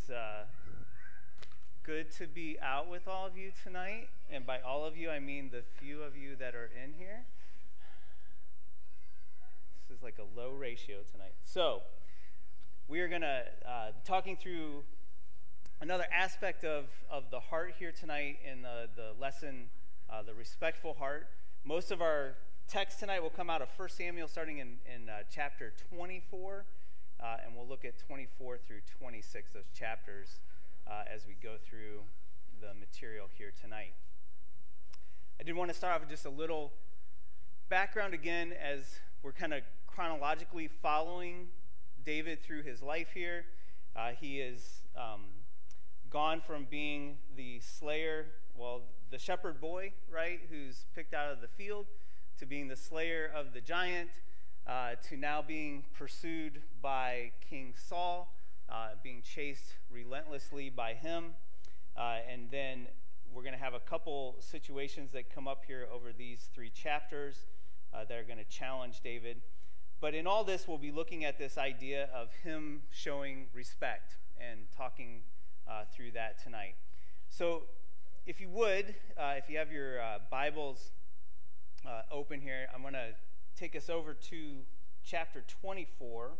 It's good to be out with all of you tonight. And by all of you, I mean the few of you that are in here. This is like a low ratio tonight. So, we are going to talking through another aspect of the heart here tonight in the lesson, the respectful heart. Most of our text tonight will come out of 1 Samuel starting in chapter 24, and we'll look at 24 through 26, those chapters, as we go through the material here tonight. I did want to start off with just a little background again, as we're kind of chronologically following David through his life here. He is gone from being the slayer, the shepherd boy, right, who's picked out of the field, to being the slayer of the giant, to now being pursued by King Saul, being chased relentlessly by him. And then we're going to have a couple situations that come up here over these 3 chapters that are going to challenge David. But in all this, we'll be looking at this idea of him showing respect and talking through that tonight. So if you would, if you have your Bibles open here, I'm going to take us over to chapter 24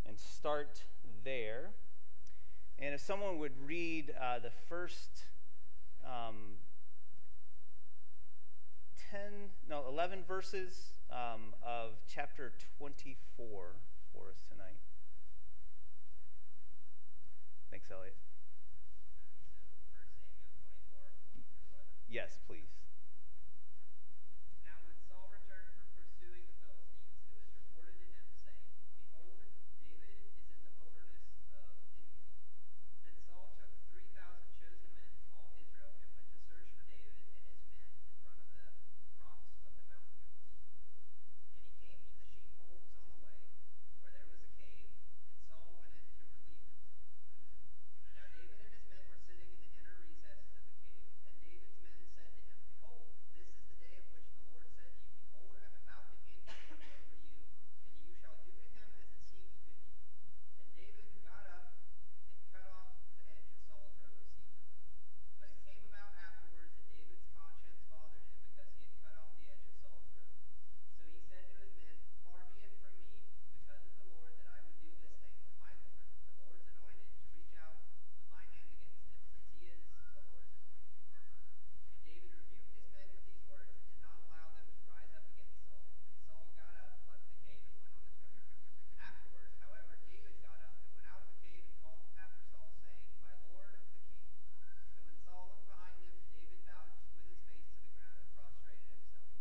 and start there. And if someone would read the first 11 verses of chapter 24 for us tonight. Thanks, Elliot. Yes, please. Now when Saul returned from pursuing the Philistines, it was reported to him, saying, Behold, David is in the wilderness of En-gedi. Then Saul took 3,000 chosen men from all Israel and went to search for David and his men in front of the rocks of the mountain goats. And he came to the sheepfolds on the way, where there was a cave, and Saul went in to relieve himself. Now David and his men were sitting in the inner recesses of the cave, and David's men said to him, Behold, this is the day of which the Lord said to you, Behold, I am about to hand David over to you, and you shall do to him as it seems good to you. Then David got up and cut off the edge of Saul's robe secretly. But it came about afterwards that David's conscience bothered him because he had cut off the edge of Saul's robe. So he said to his men, Far be it from me, because of the Lord, that I would do this thing to my Lord, the Lord's anointed, to reach out with my hand against him, since he is the Lord's anointed. And David rebuked his men with these words, and did not allow them to rise up against Saul. And Saul got up, left the cave, and went on his way. Afterwards, however, David got up and went out of the cave and called after Saul, saying, My Lord, the king. And when Saul looked behind him, David bowed with his face to the ground and prostrated himself.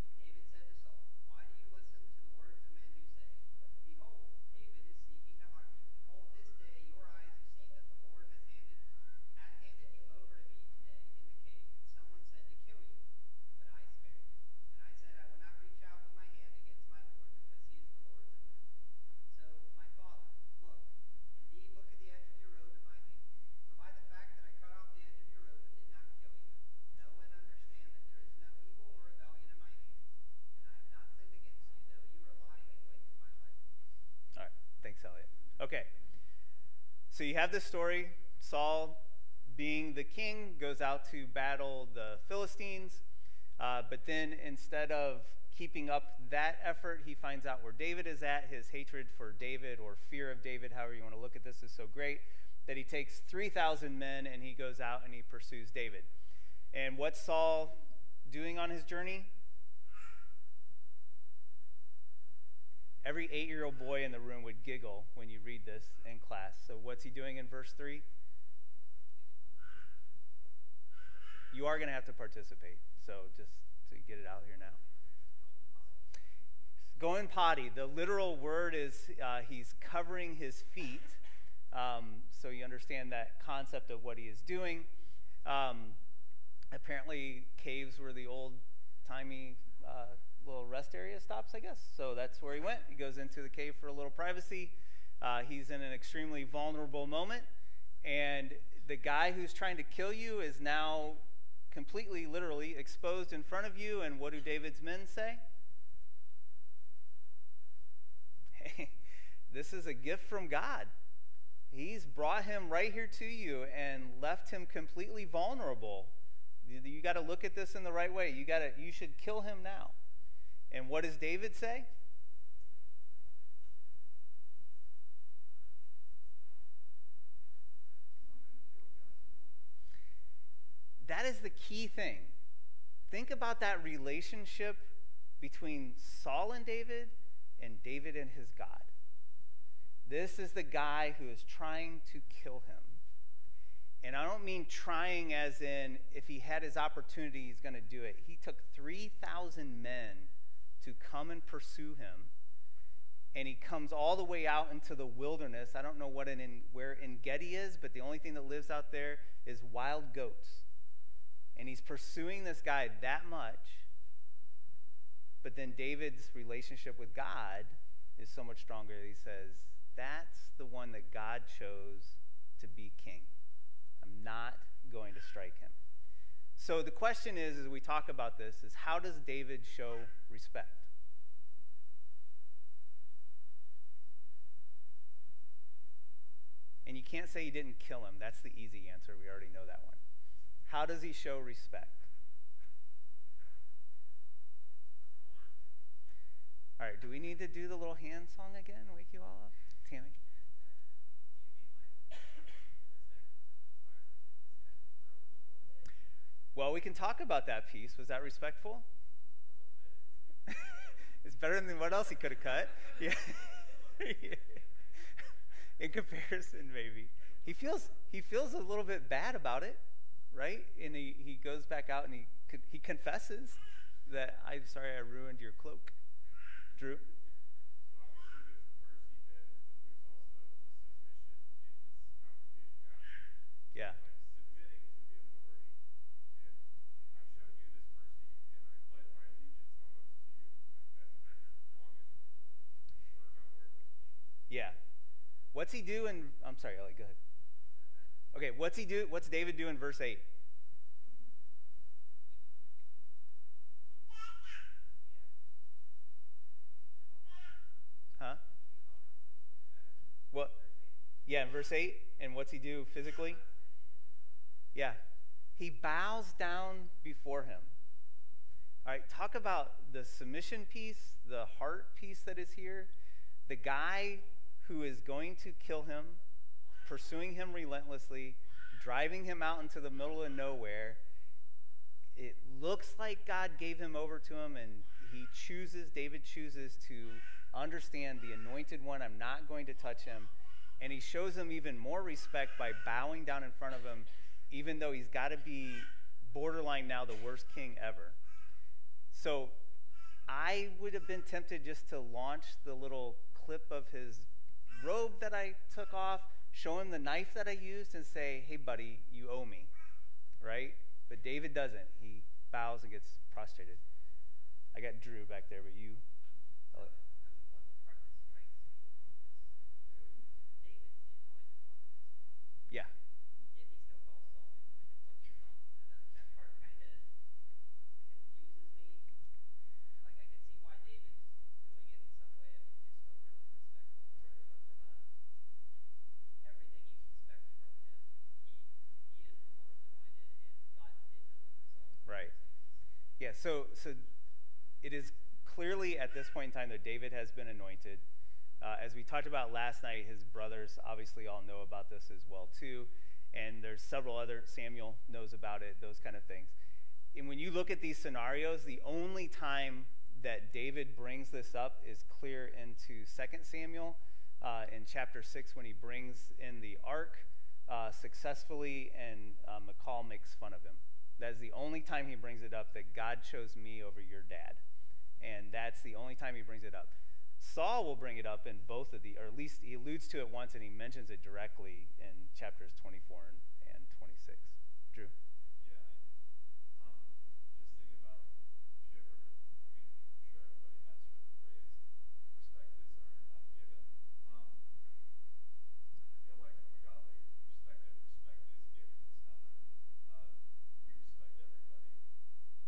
And David said to Saul, Why do you listen to the words of men who say, Behold, David is seeking to harm you. Behold, this day your eyes have seen that the Lord had handed you over to me today in the cave, and someone said to kill you, but I spared you. And I said, I will not reach out with my hand against my Lord, because he is the Lord's anointed. So, my father, look at the edge of your robe in my hand. For by the fact that I cut off the edge of your robe and did not kill you, know and understand that there is no evil or rebellion in my hands, and I have not sinned against you, though you are lying in wait for my life. All right, thanks, Elliot. Okay, so you have this story. Saul, being the king, goes out to battle the Philistines, but then instead of keeping up that effort, he finds out where David is at. His hatred for David, or fear of David, however you want to look at this, is so great that he takes 3,000 men and he goes out and he pursues David. And what's Saul doing on his journey? Every 8-year-old boy in the room would giggle when you read this in class. So what's he doing in verse 3? You are going to have to participate, so just to get it out here now. Going potty. The literal word is he's covering his feet, so you understand that concept of what he is doing. Apparently, caves were the old-timey little rest area stops, I guess. So that's where he went. He goes into the cave for a little privacy. He's in an extremely vulnerable moment, and the guy who's trying to kill you is now completely, literally exposed in front of you. And what do David's men say? Hey, this is a gift from God. He's brought him right here to you and left him completely vulnerable. You got to look at this in the right way. You should kill him now. And what does David say? That is the key thing. Think about that relationship between Saul and David and his God. This is the guy who is trying to kill him. And I don't mean trying as in if he had his opportunity, he's going to do it. He took 3,000 men to come and pursue him. And he comes all the way out into the wilderness. I don't know where En-Gedi is, but the only thing that lives out there is wild goats. And he's pursuing this guy that much. But then David's relationship with God is so much stronger that he says, that's the one that God chose to be king. I'm not going to strike him. So the question is, as we talk about this, is how does David show respect? And you can't say he didn't kill him. That's the easy answer. We already know that one. How does he show respect? All right, do we need to do the little hand song again? Wake you all up? Tammy? Well, we can talk about that piece. Was that respectful? It's better than what else he could have cut. Yeah. In comparison, maybe. He feels a little bit bad about it, right? And he goes back out and he confesses that, I'm sorry I ruined your cloak. Drew? So obviously there's the mercy then, but there's also the submission in this confrontation after. Yeah. Like submitting to the authority. And I showed you this mercy, and I pledge my allegiance almost to you as long as you're willing, or not working with the king. Yeah. What's he do in, I'm sorry, Ellie, go ahead. Okay, what's David do in verse 8? Huh? What? Yeah, in verse 8. And what's he do physically? Yeah. He bows down before him. All right, talk about the submission piece, the heart piece that is here. The guy who is going to kill him, pursuing him relentlessly, driving him out into the middle of nowhere. It looks like God gave him over to him, and David chooses to understand the anointed one. I'm not going to touch him. And he shows him even more respect by bowing down in front of him, even though he's got to be borderline now the worst king ever. So I would have been tempted just to launch the little clip of his robe that I took off, show him the knife that I used, and say, hey, buddy, you owe me, right? But David doesn't. He bows and gets prostrated. I got Drew back there, but you... So, one part that strikes me on this, David's the anointed one at this point. Yeah. Yet he still calls Saul the anointed. What's your thought on that? That part kind of confuses me. Like, I can see why David's doing it in some way if he's just overly respectful for it, but from everything you expect from him, he is the Lord's anointed, and God did deliver Saul. Right. Yeah, so it is clearly at this point in time that David has been anointed. As we talked about last night, his brothers obviously all know about this as well too. And there's several other, Samuel knows about it, those kind of things. And when you look at these scenarios, the only time that David brings this up is clear into 2 Samuel in chapter 6 when he brings in the ark successfully and Michal makes fun of him. That is the only time he brings it up, that God chose me over your dad. And that's the only time he brings it up. Saul will bring it up in both of or at least he alludes to it once and he mentions it directly in chapters 24 and 26. Drew? Yeah, just thinking about Shiver, I mean, I'm sure everybody has heard the phrase, respect is earned, not given. I feel like from a godly perspective, respect is given, it's not earned. We respect everybody,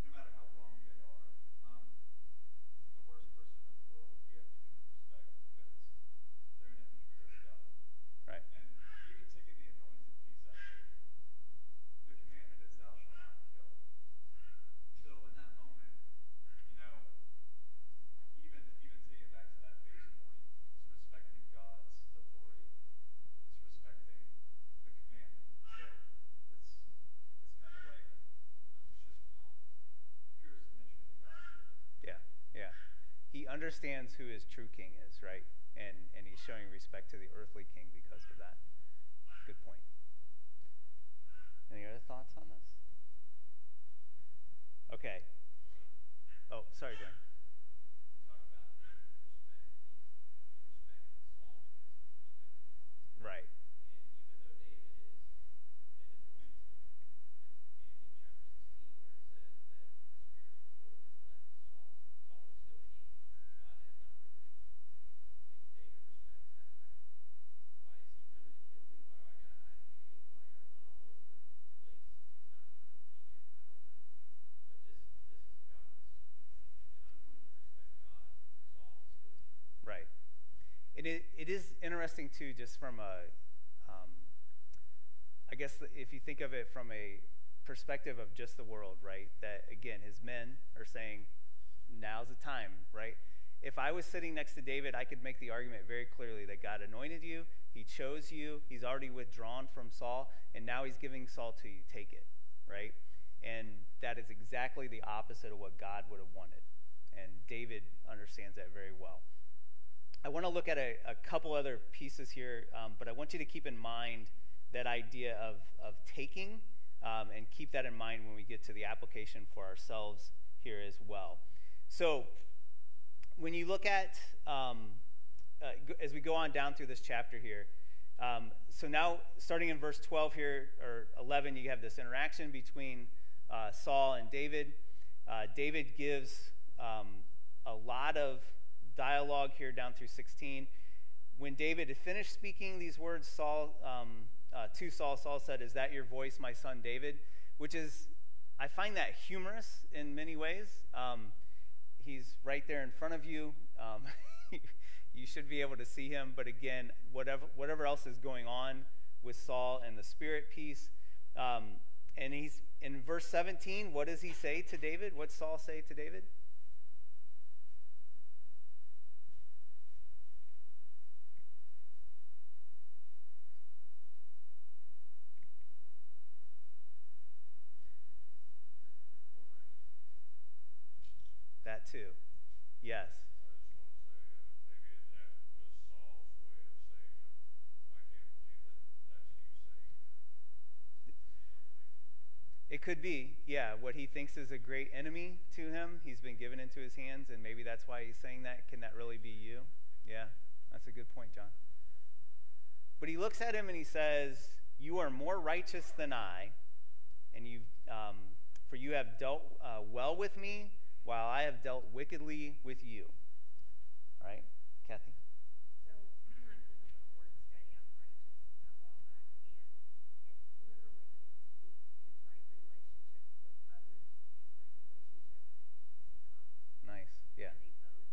no matter how wrong they are. The worst person in the world, we have to give them respect because they're an image bearer of God. Right. And understands who his true king is, right? And he's showing respect to the earthly king because of that. Good point. Any other thoughts on this? Okay. Oh, sorry, Dan. Right. Right. It is interesting, too, just from I guess if you think of it from a perspective of just the world, right, that, again, his men are saying, now's the time, right? If I was sitting next to David, I could make the argument very clearly that God anointed you, he chose you, he's already withdrawn from Saul, and now he's giving Saul to you. Take it, right? And that is exactly the opposite of what God would have wanted. And David understands that very well. I want to look at a couple other pieces here, but I want you to keep in mind that idea of taking, and keep that in mind when we get to the application for ourselves here as well. So when you look at, as we go on down through this chapter here, so now starting in verse 12 here, or 11, you have this interaction between Saul and David. David gives a lot of dialogue here down through 16. When David had finished speaking these words, Saul said, "Is that your voice, my son David?" Which is, I find that humorous in many ways. He's right there in front of you. You should be able to see him. But again, whatever else is going on with Saul and the spirit piece, and he's in verse 17. What does he say to David? What's Saul say to David? That too. Yes. I just want to say, maybe that was Saul's way of saying, I can't believe that's you saying that. It could be, yeah, what he thinks is a great enemy to him. He's been given into his hands, and maybe that's why he's saying that. Can that really be you? Yeah, that's a good point, John. But he looks at him and he says, "You are more righteous than I, and for you have dealt well with me, while I have dealt wickedly with you." All right, Kathy? So I did a little word study on righteous a while back, and it literally means to be in right relationship with others, in right relationship with God. Nice, yeah. And they both,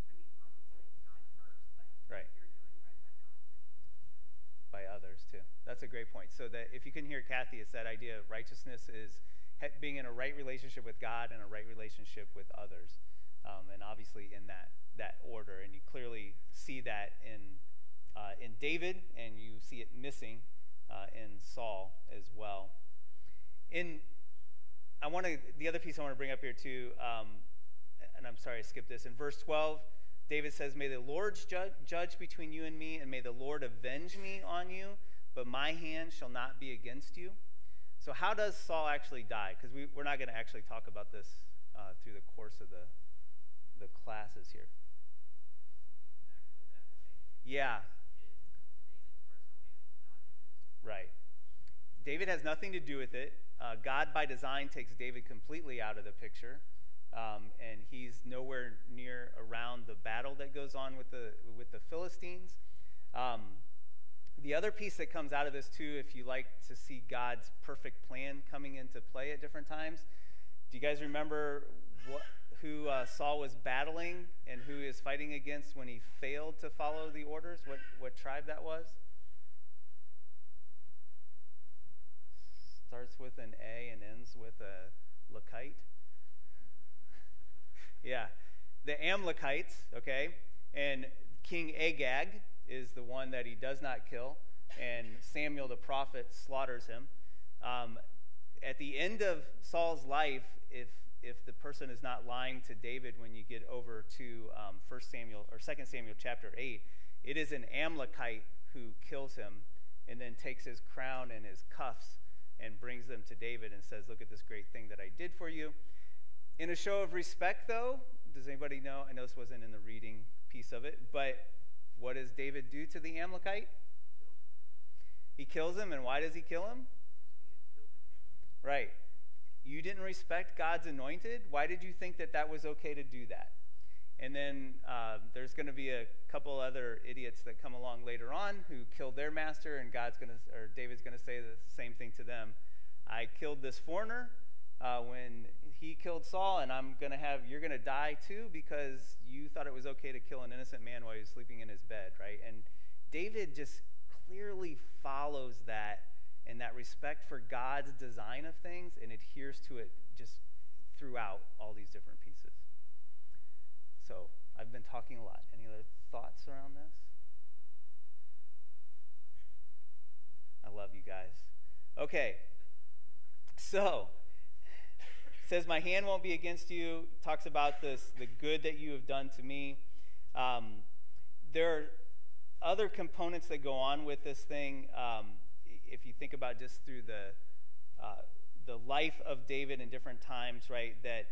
I mean, obviously it's God first, but Right. if you're doing right by God, you're doing right by others. By others, too. That's a great point. So that if you can hear Kathy, it's that idea of righteousness is being in a right relationship with God and a right relationship with others, and obviously in that order. And you clearly see that in David, and you see it missing in Saul as well. The other piece I want to bring up here too, and I'm sorry I skipped this. In verse 12, David says, "May the Lord judge between you and me, and may the Lord avenge me on you, but my hand shall not be against you." So how does Saul actually die? Because we're not going to actually talk about this through the course of the classes here. Yeah. Right. David has nothing to do with it. God, by design, takes David completely out of the picture, and he's nowhere near around the battle that goes on with the Philistines. The other piece that comes out of this, too, if you like to see God's perfect plan coming into play at different times, do you guys remember who Saul was battling and who he was fighting against when he failed to follow the orders? What tribe that was? Starts with an A and ends with a Lakite. Yeah. The Amalekites, okay? And King Agag is the one that he does not kill, and Samuel the prophet slaughters him. At the end of Saul's life, if if the person is not lying to David when you get over to 1 Samuel or 2 Samuel chapter 8, it is an Amalekite who kills him and then takes his crown and his cuffs and brings them to David and says, look at this great thing that I did for you. In a show of respect, though, does anybody know? I know this wasn't in the reading piece of it, but what does David do to the Amalekite? He kills him, and why does he kill him? Right. You didn't respect God's anointed? Why did you think that that was okay to do that? And then there's going to be a couple other idiots that come along later on who killed their master, and David's going to say the same thing to them. I killed this foreigner when he killed Saul, and you're going to die too because you thought it was okay to kill an innocent man while he was sleeping in his bed, right? And David just clearly follows that and that respect for God's design of things and adheres to it just throughout all these different pieces. So I've been talking a lot. Any other thoughts around this? I love you guys. Okay. So it says, my hand won't be against you. Talks about the good that you have done to me. There are other components that go on with this thing. If you think about just through the life of David in different times, right, that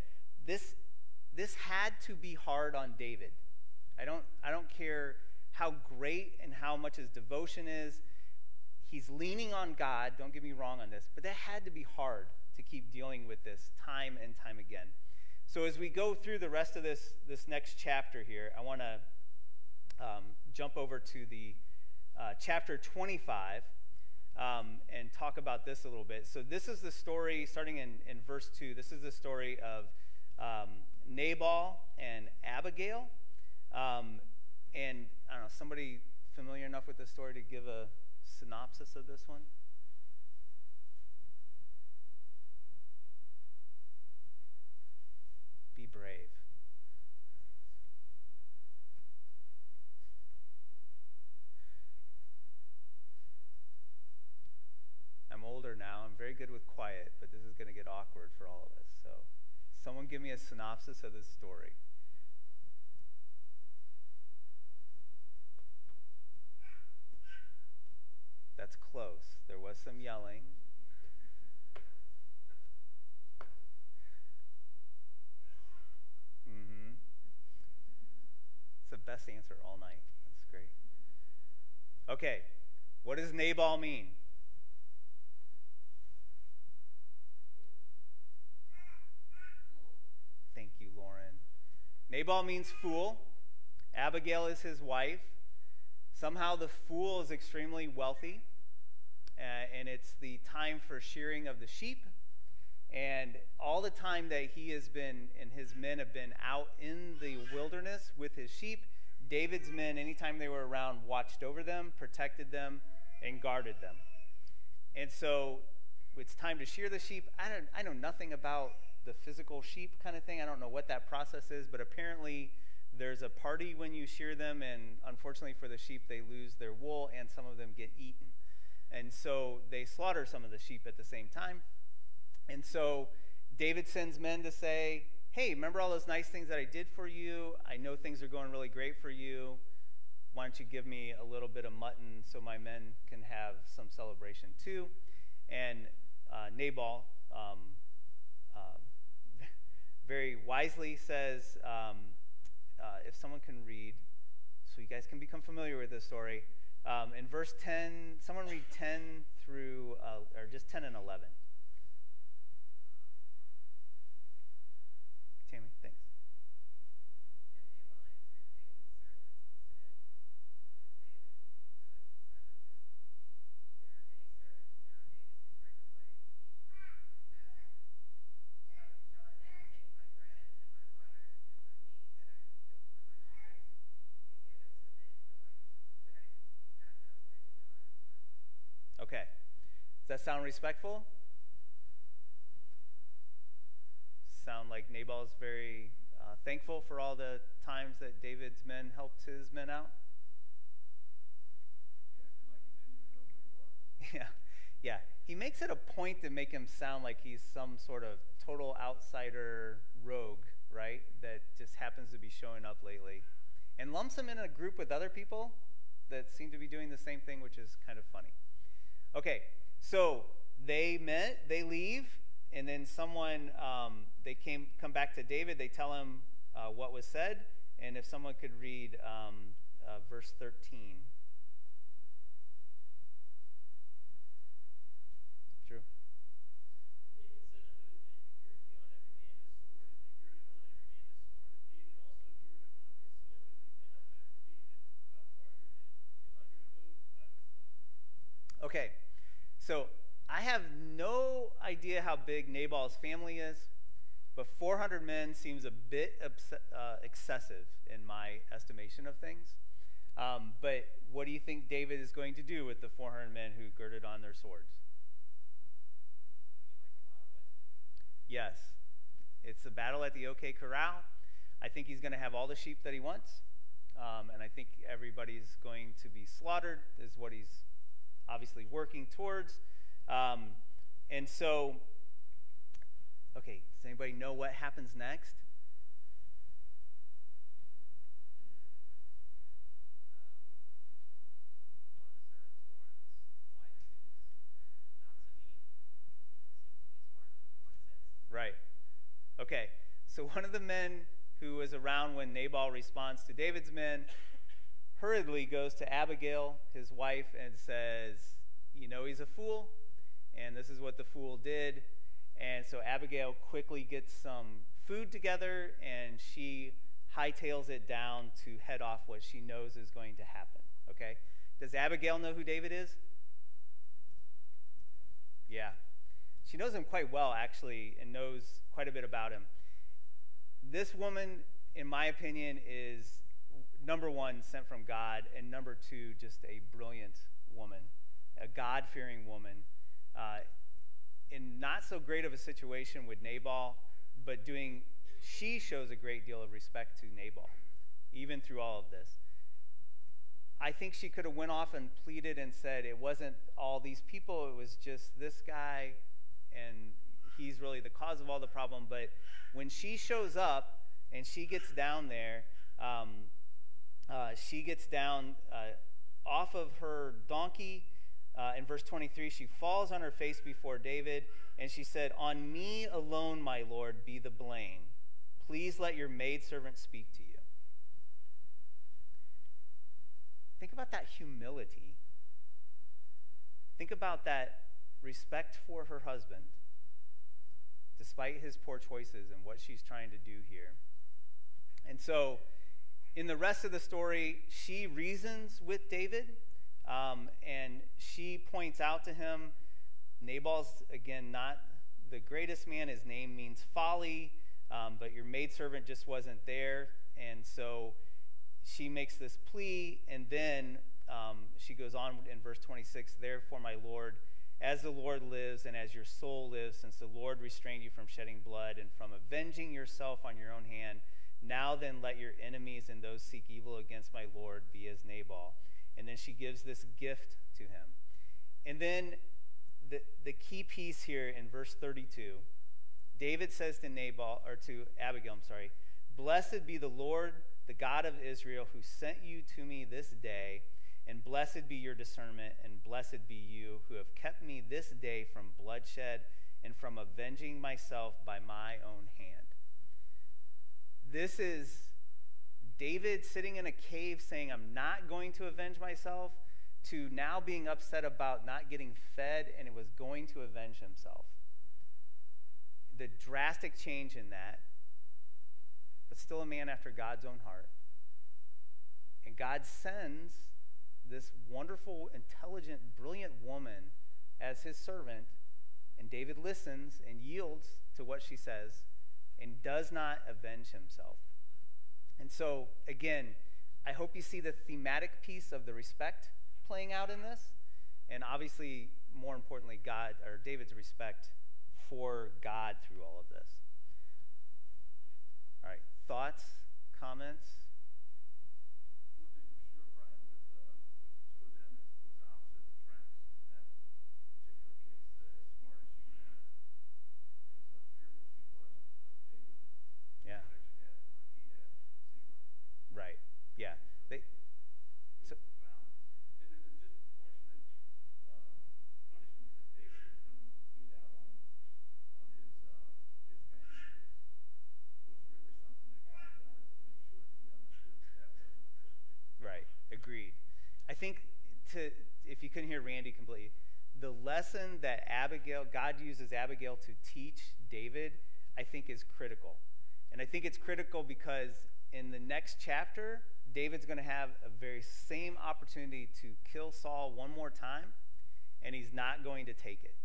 this had to be hard on David. I don't care how great and how much his devotion is. He's leaning on God, don't get me wrong on this, but that had to be hard to keep dealing with this time and time again. So as we go through the rest of this next chapter here, I want to jump over to the chapter 25 and talk about this a little bit. So this is the story, starting in verse 2, this is the story of Nabal and Abigail. And I don't know, somebody familiar enough with the story to give a synopsis of this one? Be brave. I'm older now. I'm very good with quiet, but this is going to get awkward for all of us. So someone give me a synopsis of this story. That's close. There was some yelling. It's the best answer all night. That's great. Okay, what does Nabal mean? Thank you, Lauren. Nabal means fool. Abigail is his wife. Somehow the fool is extremely wealthy, and it's the time for shearing of the sheep. And all the time that he has been and his men have been out in the wilderness with his sheep, David's men, anytime they were around, watched over them, protected them, and guarded them. And so it's time to shear the sheep. I know nothing about the physical sheep kind of thing. I don't know what that process is, but apparently there's a party when you shear them, and unfortunately for the sheep, they lose their wool, and some of them get eaten. And so they slaughter some of the sheep at the same time. And so David sends men to say, hey, remember all those nice things that I did for you? I know things are going really great for you. Why don't you give me a little bit of mutton so my men can have some celebration too? And Nabal very wisely says, if someone can read, so you guys can become familiar with this story, in verse 10, someone read 10 through, or just 10 and 11. Tammy, thanks. Okay. Does that sound respectful? Sound like Nabal's very thankful for all the times that David's men helped his men out? Yeah, he makes it a point to make him sound like he's some sort of total outsider rogue, right? That just happens to be showing up lately. And lumps him in a group with other people that seem to be doing the same thing, which is kind of funny. Okay, so they leave, and then someone, they come back to David, they tell him what was said, and if someone could read verse 13. Drew. David said unto his men, Gird ye on every man his sword. And they girded on every man his sword, and David also girded on his sword. And they went up after David, about 400 men, 200 of those by the stuff. Okay, so I have no idea how big Nabal's family is, but 400 men seems a bit excessive in my estimation of things. But what do you think David is going to do with the 400 men who girded on their swords? Yes, it's a battle at the OK Corral. I think he's going to have all the sheep that he wants, and I think everybody's going to be slaughtered, is what he's obviously working towards. And so, okay, does anybody know what happens next? Right. Okay. So one of the men who was around when Nabal responds to David's men hurriedly goes to Abigail, his wife, and says, you know, he's a fool, and this is what the fool did. And so Abigail quickly gets some food together, and she hightails it down to head off what she knows is going to happen. Okay? Does Abigail know who David is? Yeah. She knows him quite well, actually, and knows quite a bit about him. This woman, in my opinion, is, number one, sent from God, and number two, just a brilliant woman, a God-fearing woman, in not so great of a situation with Nabal, but she shows a great deal of respect to Nabal, even through all of this. I think she could have went off and pleaded and said it wasn't all these people, it was just this guy, and he's really the cause of all the problem. But when she shows up and she gets down there, she gets down off of her donkey. In verse 23, she falls on her face before David, and she said, on me alone, my Lord, be the blame. Please let your maidservant speak to you. Think about that humility. Think about that respect for her husband, despite his poor choices and what she's trying to do here. And so, in the rest of the story, she reasons with David, and she points out to him, Nabal's, again, not the greatest man. His name means folly, but your maidservant just wasn't there. And so she makes this plea, and then she goes on in verse 26, therefore, my Lord, as the Lord lives and as your soul lives, since the Lord restrained you from shedding blood and from avenging yourself on your own hand, now then let your enemies and those seek evil against my Lord be as Nabal. And then she gives this gift to him. And then the key piece here in verse 32, David says to Abigail, blessed be the Lord, the God of Israel, who sent you to me this day, and blessed be your discernment, and blessed be you who have kept me this day from bloodshed and from avenging myself by my own hand. This is David sitting in a cave saying, I'm not going to avenge myself, to now being upset about not getting fed, and it was going to avenge himself. The drastic change in that, but still a man after God's own heart. And God sends this wonderful, intelligent, brilliant woman as his servant, and David listens and yields to what she says and does not avenge himself. And so, again, I hope you see the thematic piece of the respect playing out in this, and obviously, more importantly, David's respect for God through all of this. All right, thoughts, comments? One thing for sure, Brian, with the two of them, it was opposite the tracks in that particular think if you couldn't hear Randy completely, the lesson that God uses Abigail to teach David, I think is critical. And I think it's critical because in the next chapter, David's going to have a very same opportunity to kill Saul one more time, and he's not going to take it.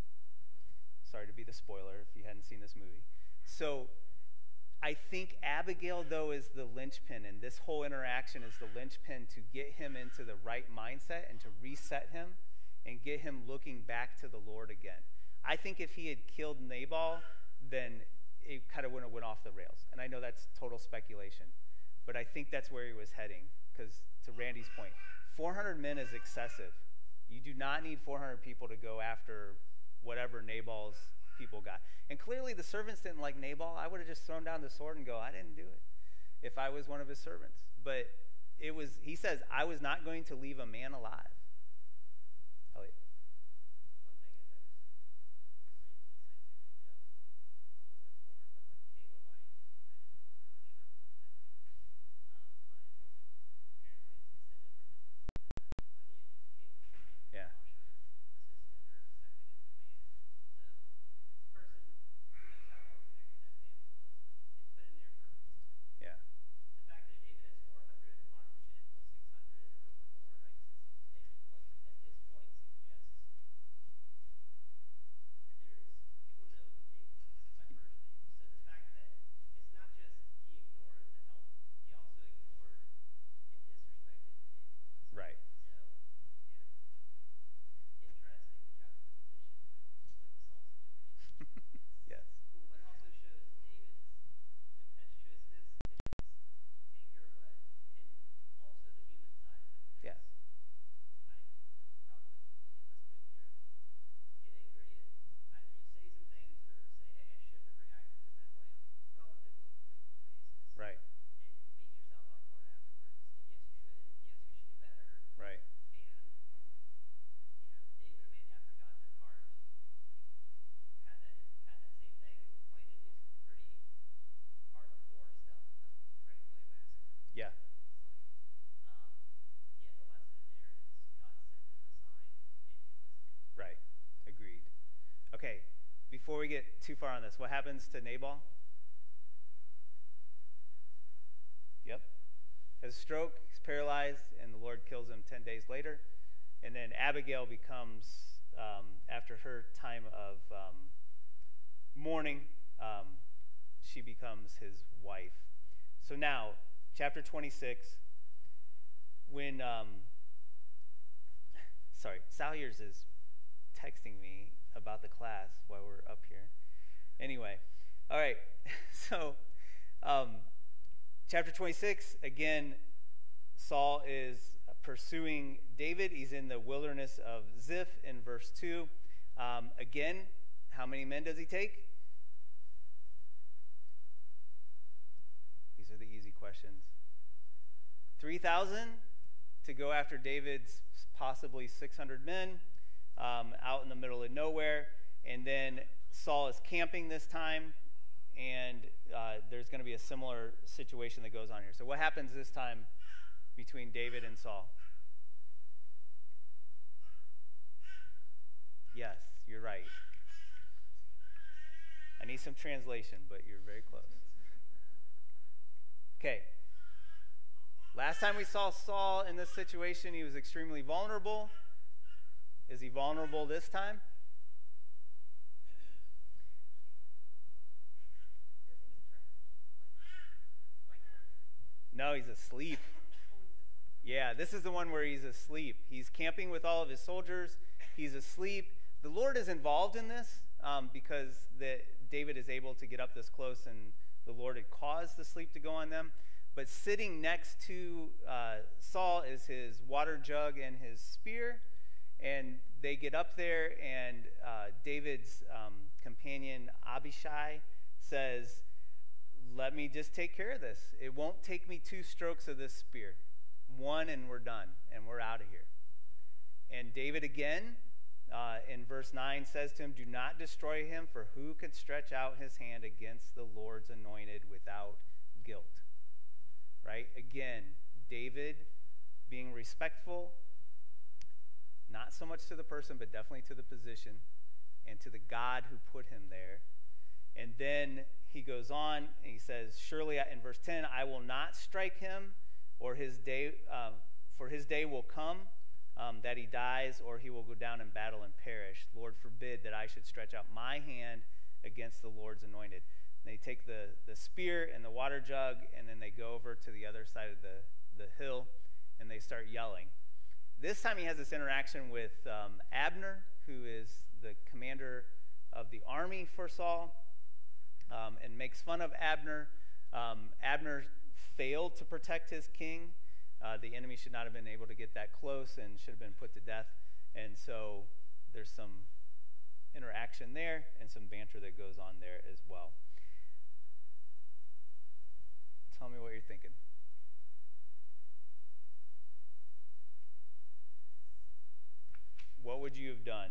Sorry to be the spoiler if you hadn't seen this movie. So I think Abigail, though, is the linchpin, and this whole interaction is the linchpin to get him into the right mindset and to reset him and get him looking back to the Lord again. I think if he had killed Nabal, then it kind of would have went off the rails. And I know that's total speculation, but I think that's where he was heading, because to Randy's point, 400 men is excessive. You do not need 400 people to go after whatever Nabal's people got. And clearly the servants didn't like Nabal. I would have just thrown down the sword and go, I didn't do it, if I was one of his servants. But he says, I was not going to leave a man alive. Elliot. One thing is we were reading this, I think, a little bit more, but like Calebite, I wasn't really sure what that meant. But apparently it's descended from the lineage of Caleb, Yeah. Joshua's assistant or second in command. So this person who knows how long connected that family was, but it's put in there for a reason. Yeah. The fact that David has 400 armed men plus 600 or more, right? Because some stated like at this point suggests people know who David is by first name. So the fact that it's not just he ignored the help, he also ignored and disrespected who David was. Right. So, interesting the juxtaposition with the Saul situation. Yes. Cool, but it also shows David's tempestuousness and his anger, but him also the human side of him. Yeah. Probably many of us do in here. Get angry and either you say some things or say, hey, I shouldn't have reacted in that way on a relatively frequent basis. Right. And beat yourself up for it afterwards. And yes, you should. And yes, we should do better. Right. And David, a man after God's own heart, had that same thing and was planning to do some pretty hardcore stuff, frankly, a massacre. Yeah. Yet the lesson in there is God sent him a sign and he listened. Right. Agreed. Okay. Before we get too far on this, what happens to Nabal? Yep. Has a stroke, he's paralyzed, and the Lord kills him 10 days later. And then Abigail becomes, after her time of mourning, she becomes his wife. So now, chapter 26, when, Salyers is texting me about the class while we're up here. Anyway, all right, so chapter 26, again, Saul is pursuing David. He's in the wilderness of Ziph in verse 2. Again, how many men does he take? These are the easy questions. 3,000 to go after David's possibly 600 men out in the middle of nowhere. And then Saul is camping this time, and there's going to be a similar situation that goes on here. So what happens this time between David and Saul? Yes, you're right. I need some translation, but you're very close. Okay. Last time we saw Saul in this situation, he was extremely vulnerable. Is he vulnerable this time? Doesn't he dress like ordinary? No, he's asleep. Yeah, this is the one where he's asleep. He's camping with all of his soldiers. He's asleep. The Lord is involved in this because David is able to get up this close, and the Lord had caused the sleep to go on them. But sitting next to Saul is his water jug and his spear. And they get up there, and David's companion Abishai says, let me just take care of this. It won't take me 2 strokes of this spear. 1 and we're done, and we're out of here. And David again, in verse 9, says to him, do not destroy him, for who could stretch out his hand against the Lord's anointed without guilt? Right? Again, David being respectful, not so much to the person, but definitely to the position and to the God who put him there. And then he goes on and he says, surely in verse 10, I will not strike him, or his day, for his day will come that he dies, or he will go down in battle and perish. Lord forbid that I should stretch out my hand against the Lord's anointed. And they take the spear and the water jug, and then they go over to the other side of the hill, and they start yelling. This time he has this interaction with Abner, who is the commander of the army for Saul, and makes fun of Abner. Abner failed to protect his king. The enemy should not have been able to get that close and should have been put to death. And so there's some interaction there and some banter that goes on there as well. Tell me what you're thinking. What would you have done?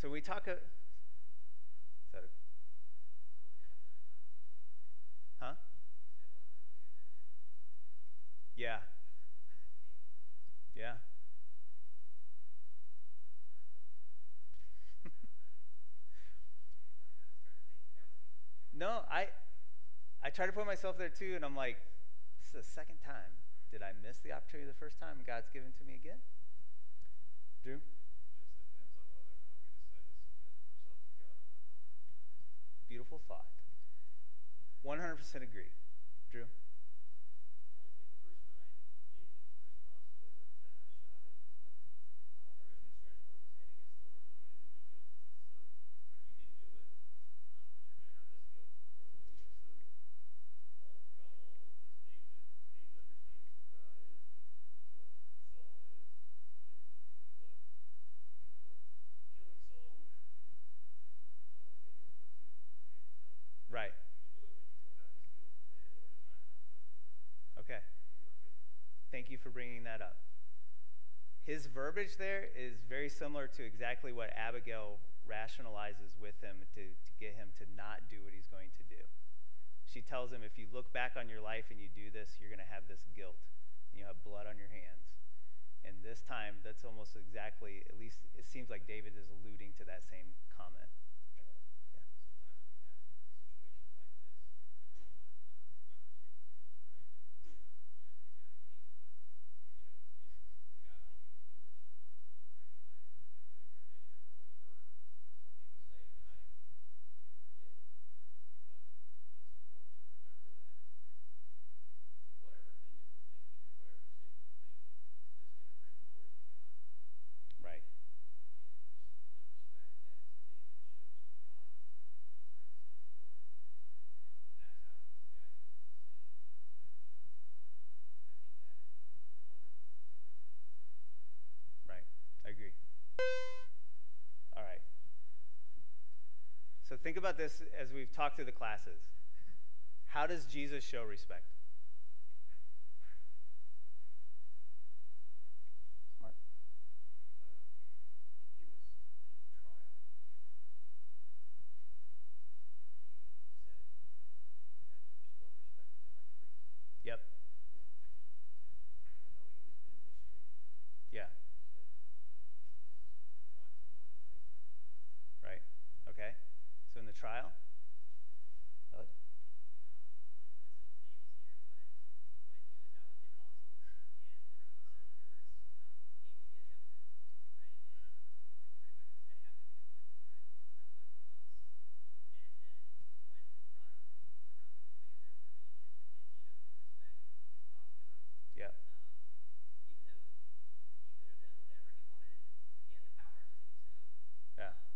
So we talk. Is that a, huh? Yeah. Yeah. No, I try to put myself there too, and I'm like, this is the second time. Did I miss the opportunity the first time God's given to me again? Drew? Just depends on whether or not we decide to submit ourselves to God in that moment. Beautiful thought. 100% agree. Drew? I like in verse 9, David's response to Abishai, for who can stretch forth his hand against the Lord's anointed and be guiltless? So, right, you can do it, but you're going to have this guilt before the Lord. So, all throughout all of this, David understands who God is and what who Saul is, and what killing Saul would do not only to him but to his man himself. Right. You can do it, but you will have this guilt before the Lord, and I'm not going to do it. Okay. Thank you for bringing that up. His verbiage there is very similar to exactly what Abigail rationalizes with him to get him to not do what he's going to do. She tells him, if you look back on your life and you do this, you're going to have this guilt, and you have blood on your hands. And this time, that's almost exactly, at least it seems like David is alluding to that same comment. Yeah. Sometimes we have situations like this in our own life, not particularly this, right? Is God wanting me to do this or not? Right? Am I doing everything? And I've always heard some people say, and I do forget it, but it's important to remember that in whatever thing that we're thinking or whatever decision we're making, is this going to bring glory to God? Right. And the respect that David shows to God brings him glory. And that's how he's guiding the decision of Abishai's heart. I think that is wonderful encouragement. Right. I agree. All right. So think about this as we've talked through the classes. How does Jesus show respect? Mark? When he was in the trial, he said he had to still respect the high priest, Yep. even though he was being mistreated. Yeah. He said, "This is God's anointed high priest." Right. Okay. So in the trial? Ellie? Not to mention names here, but when he was out with the apostles and the Roman soldiers came to get him, right, and like pretty much was, hey, I'm gonna go with them, right? Let's not fuck with us. And then went in front of the Roman commander of the region and showed him respect and talked to him. Yep. Even though he could have done whatever he wanted and he had the power to do so. Yeah.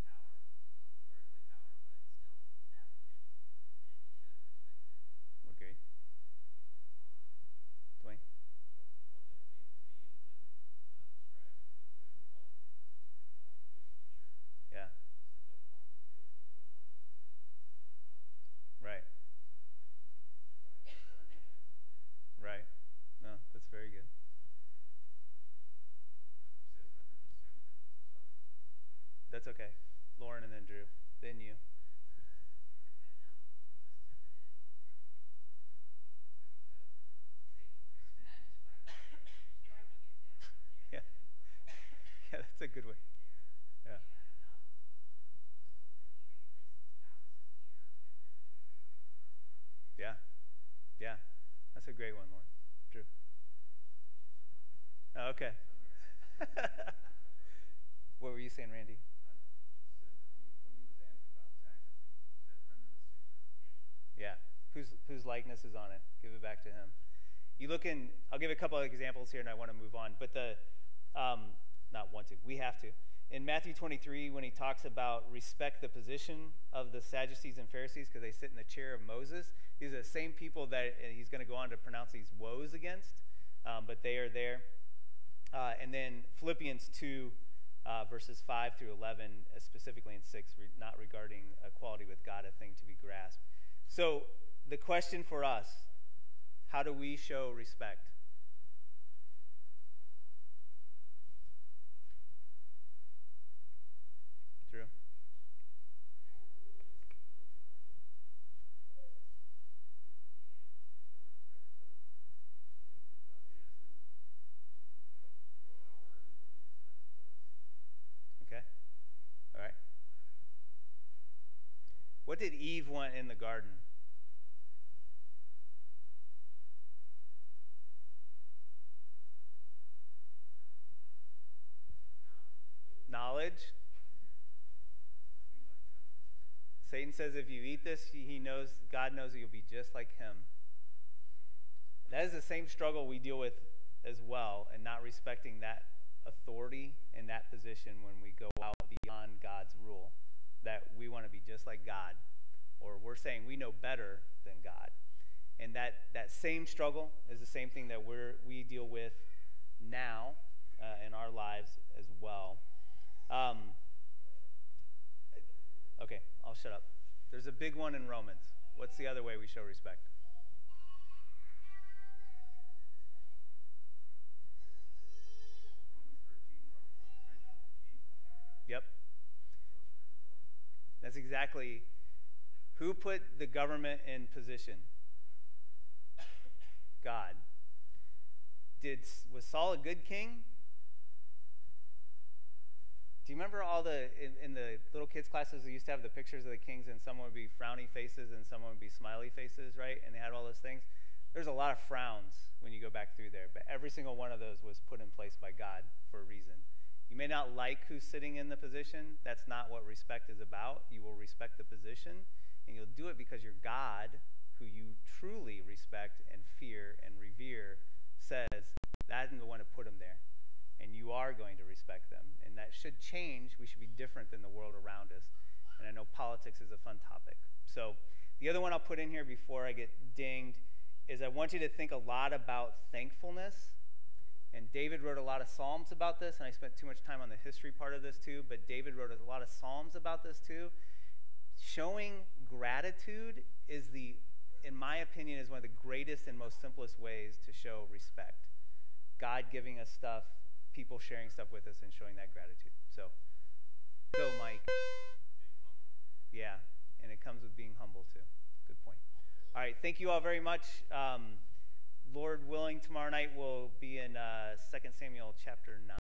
The man was in a place of power, earthly power, but still established, and he showed him respect there. Okay. Dwayne? One that amazes me is when the scribes and the women called him good teacher. Yeah. He says, don't call me good, there's only one that's good, it's my Father in heaven. Right. Describe more than that. Right. No, that's very good. You said render his seat. Sorry. That's okay. Lauren and then Drew. Then you. Good way. Yeah. Yeah. Yeah. That's a great one, Lord. Drew. Oh, okay. What were you saying, Randy? Yeah. Whose likeness is on it? Give it back to him. You look in. I'll give a couple of examples here, and I want to move on. But not want to. We have to. In Matthew 23, when he talks about respect the position of the Sadducees and Pharisees because they sit in the chair of Moses, these are the same people that he's going to go on to pronounce these woes against, but they are there. And then Philippians 2, verses 5 through 11, specifically in 6, not regarding equality with God, a thing to be grasped. So the question for us, how do we show respect? Drew? Okay. All right. What did Eve want in the garden? Knowledge. Satan says if you eat this, God knows that you'll be just like him. That is the same struggle we deal with as well, and not respecting that authority and that position when we go out beyond God's rule. That we want to be just like God, or we're saying we know better than God. And that same struggle is the same thing that we deal with now in our lives as well. Okay, I'll shut up. There's a big one in Romans. What's the other way we show respect? Yep. That's exactly who put the government in position. God. Was Saul a good king? Do you remember all in the little kids classes they used to have the pictures of the kings, and some would be frowny faces and some would be smiley faces, right? And they had all those things. There's a lot of frowns when you go back through there, but every single one of those was put in place by God for a reason. You may not like who's sitting in the position. That's not what respect is about. You will respect the position, and you'll do it because your God, who you truly respect and fear and revere, says that I'm the one to put him there. And you are going to respect them. And that should change. We should be different than the world around us. And I know politics is a fun topic. So the other one I'll put in here before I get dinged is I want you to think a lot about thankfulness. And David wrote a lot of Psalms about this, and I spent too much time on the history part of this too, but David wrote a lot of Psalms about this too. Showing gratitude is in my opinion, is one of the greatest and most simplest ways to show respect. God giving us stuff, people sharing stuff with us, and showing that gratitude. So, go, Mike. Yeah, and it comes with being humble too. Good point. All right, thank you all very much. Lord willing, tomorrow night we'll be in 2 Samuel chapter 9.